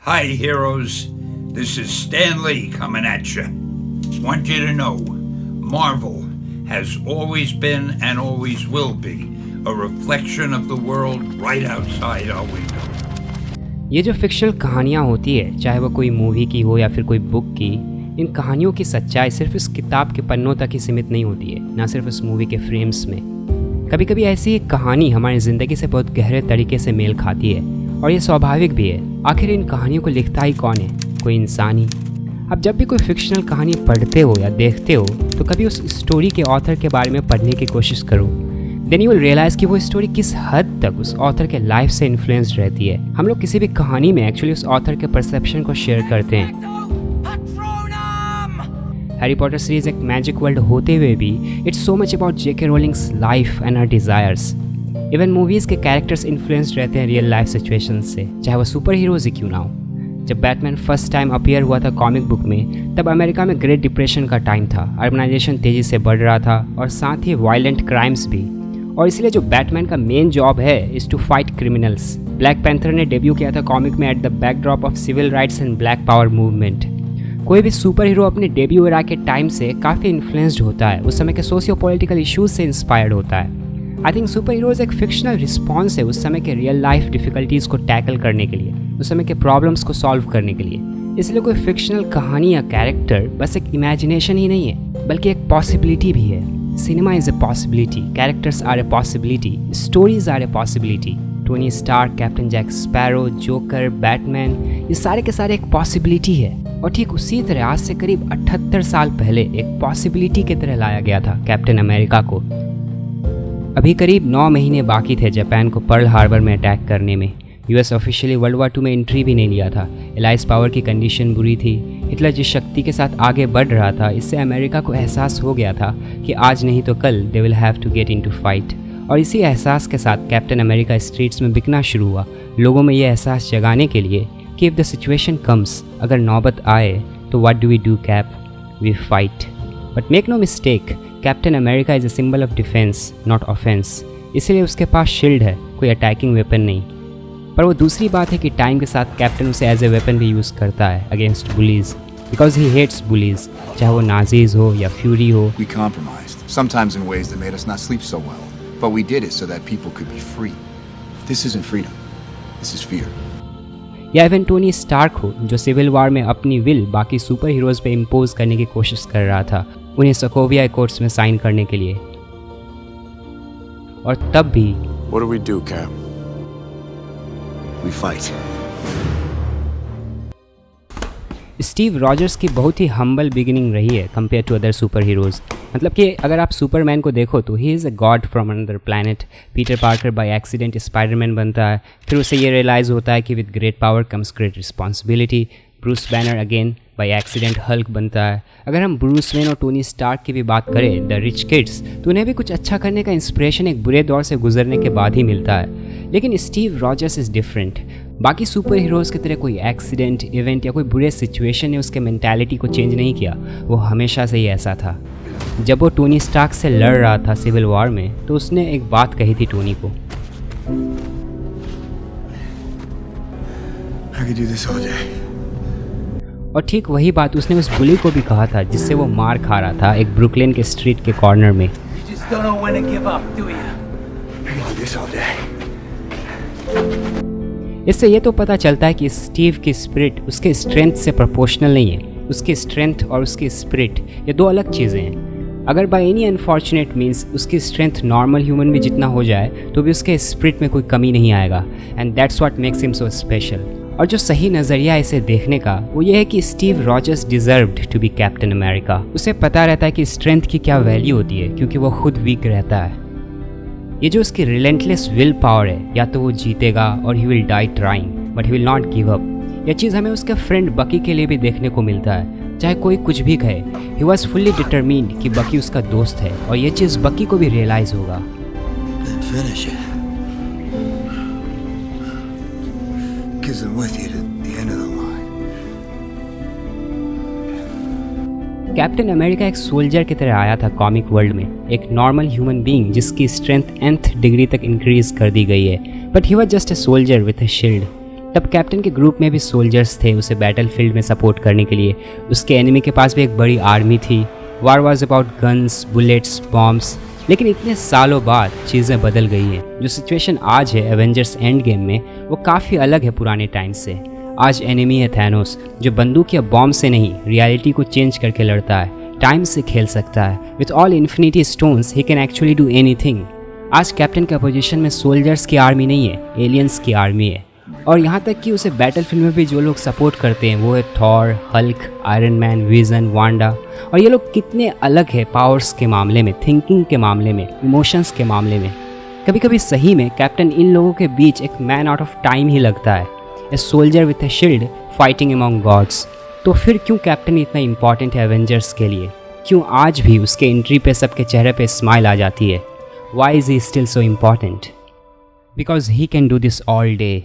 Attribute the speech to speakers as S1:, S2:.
S1: Hi, heroes. This is Stan Lee coming at you. Want you to know, Marvel has always been and always will be a reflection of the world right outside our window.
S2: ये जो fictional कहानियाँ होती है, चाहे वो कोई movie की हो या फिर कोई बुक की, इन कहानियों की सच्चाई सिर्फ इस किताब के पन्नों तक ही सीमित नहीं होती है, ना सिर्फ इस मूवी के फ्रेम्स में। कभी कभी ऐसी एक कहानी हमारी ज़िंदगी से बहुत गहरे तरीके से मेल खाती है, और ये स्वाभाविक भी है। आखिर इन कहानियों को लिखता ही कौन है? कोई इंसान ही। अब जब भी कोई फिक्शनल कहानी पढ़ते हो या देखते हो, तो कभी उस स्टोरी के ऑथर के बारे में पढ़ने की कोशिश करो। देन यू विल रियलाइज़ कि वो स्टोरी किस हद तक उस ऑथर के लाइफ से इन्फ्लुएंस्ड रहती है। हम लोग किसी भी कहानी में एक्चुअली उस ऑथर के परसेप्शन को शेयर करते हैं। हैरी पॉटर सीरीज एक मैजिक वर्ल्ड होते हुए भी it's so much about JK Rawlings life and her desires. Even movies के कैरेक्टर्स इन्फ्लुएंस्ड रहते हैं रियल लाइफ सिचुएशन से, चाहे वो सुपर हीरोज़ ही क्यों ना हो। जब बैटमैन फर्स्ट टाइम अपीयर हुआ था कॉमिक बुक में, तब अमेरिका में ग्रेट डिप्रेशन का टाइम था, अर्बनाइजेशन तेज़ी से बढ़ रहा था और साथ ही वायलेंट क्राइम्स भी। और इसलिए जो बैटमैन का मेन जॉब है is to fight criminals. Black Panther ने डेब्यू किया था कॉमिक में at the backdrop of civil rights and black power movement. कोई भी सुपर हीरो अपने डेब्यू एरा के टाइम से काफ़ी इन्फ्लुएंस्ड होता है, उस समय के सोशियो पॉलिटिकल इश्यूज से इंस्पायर्ड होता है। आई थिंक सुपर हीरोज़ एक फिक्शनल रिस्पॉन्स है उस समय के रियल लाइफ डिफ़िकल्टीज़ को टैकल करने के लिए, उस समय के प्रॉब्लम्स को सॉल्व करने के लिए। इसलिए कोई फिक्शनल कहानी या कैरेक्टर बस एक इमेजिनेशन ही नहीं है, बल्कि एक पॉसिबिलिटी भी है। Cinema is a possibility, characters are a possibility, stories are a possibility. Tony Stark, Captain Jack Sparrow, Joker, Batman, ये सारे के सारे एक पॉसिबिलिटी है। और ठीक उसी तरह आज से करीब 78 साल पहले एक पॉसिबिलिटी की तरह लाया गया था कैप्टन अमेरिका को। अभी करीब 9 महीने बाकी थे जापान को पर्ल हार्बर में अटैक करने में। यूएस ऑफिशियली वर्ल्ड वार 2 में एंट्री भी नहीं लिया था। एलाइज पावर की कंडीशन बुरी थी। हिटलर जिस शक्ति के साथ आगे बढ़ रहा था, इससे अमेरिका को एहसास हो गया था कि आज नहीं तो कल they will have to get into fight. और इसी एहसास के साथ कैप्टन अमेरिका स्ट्रीट्स में बिकना शुरू हुआ, लोगों में ये एहसास जगाने के लिए कि इफ़ द सिचुएशन कम्स, अगर नौबत आए तो what do we do Cap? We fight. But make no mistake, Captain America is a symbol of defence not offence. इसलिए उसके पास शील्ड है, कोई अटैकिंग वेपन नहीं। पर वो दूसरी बात है कि टाइम के साथ कैप्टन उसे एज ए वेपन भी यूज़ करता है against bullies, because he hates bullies, चाहे वो नाजीज हो या फ्यूरी हो।
S3: We compromised, sometimes in ways that made us not sleep so well, but we did it so that people could be free. This isn't freedom, this is fear.
S2: या even Tony Stark हो, जो civil war में अपनी will बाकी super heroes पे impose करने की कोशिश कर रहा था, उन्हें सोकोविया अकॉर्ड्स में साइन करने के लिए। और तब भी
S3: What do we do, Cap? We fight.
S2: Steve Rogers की बहुत ही हम्बल बिगिनिंग रही है compare to other superheroes. मतलब कि अगर आप सुपरमैन को देखो तो he is a god from another planet. Peter Parker by accident Spiderman बनता है, फिर उसे ये रियलाइज़ होता है कि with great power comes great responsibility. Bruce Banner again by accident Hulk बनता है। अगर हम ब्रूस वेन और टोनी स्टार्क की भी बात करें, द रिच किड्स, तो उन्हें भी कुछ अच्छा करने का इंस्पिरेशन एक बुरे दौर से गुजरने के बाद ही मिलता है। लेकिन स्टीव रॉजर्स इज़ डिफरेंट। बाकी सुपर हीरोज़ की तरह कोई एक्सीडेंट, इवेंट या कोई बुरे सिचुएशन ने उसके मेंटालिटी को चेंज नहीं किया। वो हमेशा से ही ऐसा था। जब वो टोनी स्टार्क से लड़ रहा था सिविल वॉर में, तो उसने एक बात कही थी टोनी को,
S3: I could do this all day.
S2: और ठीक वही बात उसने उस बुली को भी कहा था जिससे वो मार खा रहा था एक ब्रुकलिन के स्ट्रीट के कॉर्नर में।
S4: You just don't know when to give up, do you?
S3: I could do this all day.
S2: इससे ये तो पता चलता है कि स्टीव की स्पिरिट उसके स्ट्रेंथ से प्रोपोर्शनल नहीं है। उसकी स्ट्रेंथ और उसकी स्पिरिट ये दो अलग चीज़ें हैं। अगर बाय एनी अनफॉर्चुनेट मीन्स उसकी स्ट्रेंथ नॉर्मल ह्यूमन भी जितना हो जाए तो भी उसके स्पिरिट में कोई कमी नहीं आएगा, and that's what makes him so special. और जो सही नज़रिया इसे देखने का वो ये है कि Steve Rogers deserved to be Captain America. उसे पता रहता है कि स्ट्रेंथ की क्या वैल्यू होती है, क्योंकि वो खुद वीक रहता है। ये जो उसकी रिलेंटलेस विल पावर है, या तो वो जीतेगा और he will die trying but he will not give up. यह चीज़ हमें उसके फ्रेंड बकी के लिए भी देखने को मिलता है। चाहे कोई कुछ भी कहे, ही वॉज फुल्ली डिटरमिन्ड कि बकी उसका दोस्त है, और ये चीज़ बकी को भी रियलाइज़ होगा।
S3: Gives them with you to the end of the line.
S2: Captain America एक सोल्जर की तरह आया था कॉमिक वर्ल्ड में, एक नॉर्मल ह्यूमन बीइंग जिसकी स्ट्रेंथ nth डिग्री तक इंक्रीज कर दी गई है, but he was just a soldier with a shield. तब कैप्टन के ग्रुप में भी सोल्जर्स थे उसे बैटलफील्ड में सपोर्ट करने के लिए। उसके एनिमी के पास भी एक बड़ी आर्मी थी। War was about guns, bullets, bombs. लेकिन इतने सालों बाद चीज़ें बदल गई हैं। जो सिचुएशन आज है एवेंजर्स एंड गेम में, वो काफ़ी अलग है पुराने टाइम से। आज एनिमी है थैनोस, जो बंदूक या बॉम्ब से नहीं, रियलिटी को चेंज करके लड़ता है, टाइम से खेल सकता है। With all infinity stones he can actually do anything. आज कैप्टन के अपोजिशन में सोल्जर्स की आर्मी नहीं है, एलियंस की आर्मी है। और यहाँ तक कि उसे बैटलफील्ड में भी जो लोग सपोर्ट करते हैं वो है Thor, Hulk, iron man, vision, Wanda. और ये लोग कितने अलग है पावर्स के मामले में, थिंकिंग के मामले में, इमोशंस के मामले में। कभी कभी सही में कैप्टन इन लोगों के बीच एक मैन आउट ऑफ टाइम ही लगता है, a soldier with a shield fighting among gods. तो फिर क्यों कैप्टन इतना इंपॉर्टेंट है एवेंजर्स के लिए? क्यों आज भी उसके एंट्री पे सबके चेहरे पे स्माइल आ जाती है? Why is he still so important? Because he can do this all day.